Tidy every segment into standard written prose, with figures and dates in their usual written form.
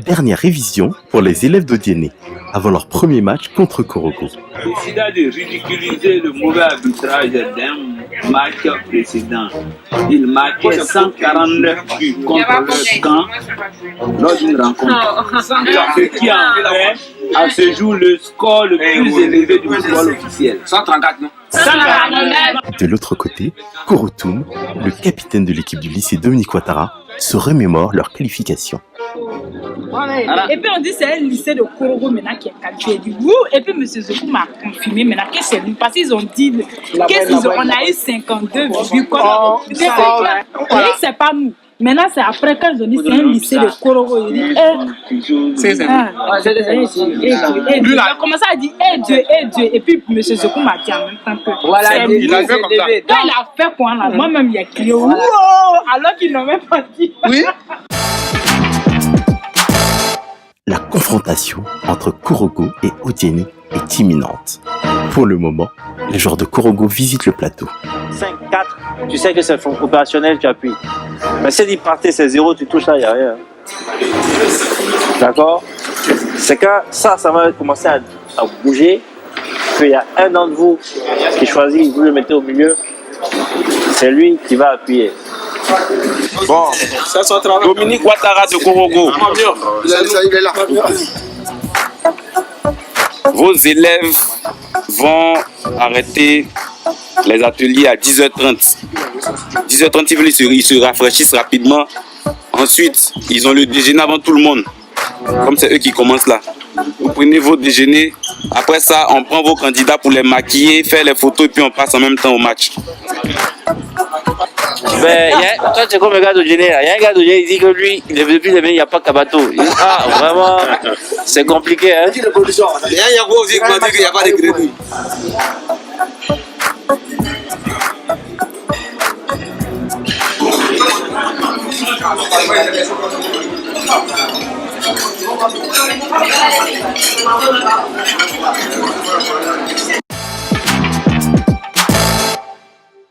Dernière révision pour les élèves d'Odiéné, avant leur premier match contre Korogo. Il décida de ridiculiser le mauvais arbitrage d'un match précédent. Il marquait 149 buts contre le camp lors d'une rencontre. Ce qui en fait à ce jour le score le plus élevé du football officiel. 134, non? De l'autre côté, Korotoum, le capitaine de l'équipe du lycée Dominique Ouattara, se remémore leur qualification. Et puis on dit c'est un lycée de Korogo maintenant qui est qualifié du goût. Et puis M. Zokou m'a confirmé maintenant que c'est lui. Parce qu'ils ont dit qu'on a eu 52 vues. On dit c'est pas nous. Maintenant c'est après quand ils ont dit c'est un lycée de Korogo. Il dit il a commencé à dire Dieu. Et puis M. Zokou m'a dit en même temps que voilà, il a fait comme ça. Quand il a fait quoi là, moi-même il a crié wow, alors qu'ils n'ont même pas dit. Oui. La confrontation entre Korogo et Odiéné est imminente. Pour le moment, les joueurs de Korogo visitent le plateau. 5-4, tu sais que c'est opérationnel, tu appuies. Mais si il partait, c'est 0, tu touches là, il n'y a rien. D'accord? C'est que ça va commencer à bouger, qu'il y a un d'entre vous qui choisit, vous le mettez au milieu, c'est lui qui va appuyer. Bon, Dominique Ouattara de Korogo. il est là. Vos élèves vont arrêter les ateliers à 10h30. 10h30, ils se rafraîchissent rapidement. Ensuite, ils ont le déjeuner avant tout le monde. Comme c'est eux qui commencent là. Vous prenez votre déjeuner. Après ça, on prend vos candidats pour les maquiller, faire les photos et puis on passe en même temps au match. Ben, toi, tu es comme le gars d'Odiéné. Il y a un gars d'Odiéné, il dit que lui, depuis le il n'y a pas qu'à bateau. Ah, vraiment, c'est compliqué. Hein? Il y a un aussi qui m'a dit qu'il n'y a pas de crédit.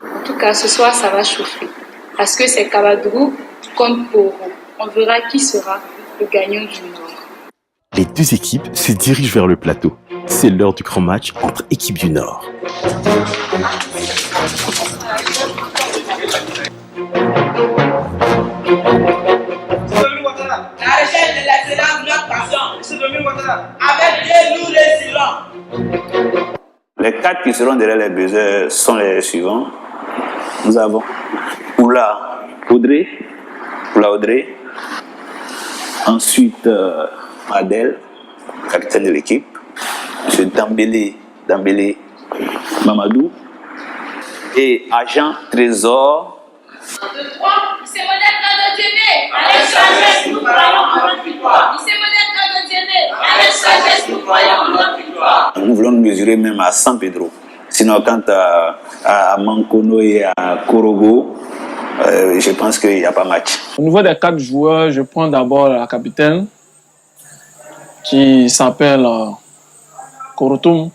En tout cas, ce soir, ça va chauffer. Parce que c'est Kabadougou contre Poro. On verra qui sera le gagnant du Nord. Les deux équipes se dirigent vers le plateau. C'est l'heure du grand match entre équipes du Nord. Les 4 qui seront derrière les buzzers sont les suivants. Nous avons Oula Audrey. Ensuite, Adèle, capitaine de l'équipe. M. Dambélé Mamadou. Et agent Trésor. Lycée moderne Grande-Odiéné, avec sagesse, nous croyons en notre victoire. Lycée moderne Grande-Odiéné, avec sagesse, nous croyons en notre victoire. Nous voulons nous mesurer même à San Pedro. Sinon, quant à Mankono et à Korogo, je pense qu'il n'y a pas match. Au niveau des 4 joueurs, je prends d'abord la capitaine qui s'appelle Korotoum.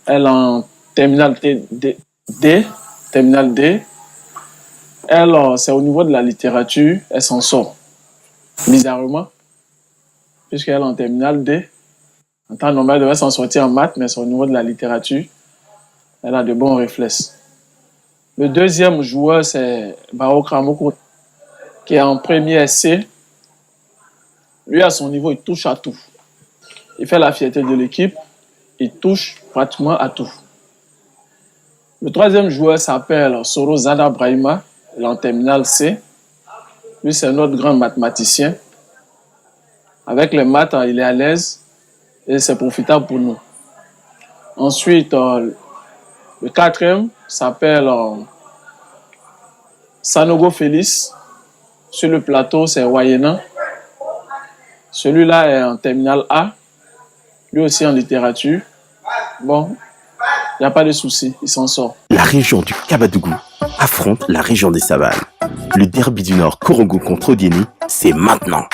Elle est en terminale D. Elle, c'est au niveau de la littérature, elle s'en sort. Bizarrement, puisqu'elle est en terminale D. En temps normal, elle devait s'en sortir en maths, mais c'est au niveau de la littérature. Elle a de bons réflexes. Le deuxième joueur, c'est Bao Kramoko, qui est en premier SC. Lui, à son niveau, il touche à tout. Il fait la fierté de l'équipe. Il touche pratiquement à tout. Le troisième joueur s'appelle Soro Zada Brahima. Il est en terminale C. Lui, c'est notre grand mathématicien. Avec les maths, il est à l'aise et c'est profitable pour nous. Ensuite, le quatrième s'appelle Sanogo Félix. Sur le plateau, c'est Wayena. Celui-là est en terminale A. Lui aussi en littérature. Bon, il n'y a pas de souci, il s'en sort. La région du Kabadougou affronte la région des Savanes. Le derby du Nord Korogo contre Odiéné, c'est maintenant.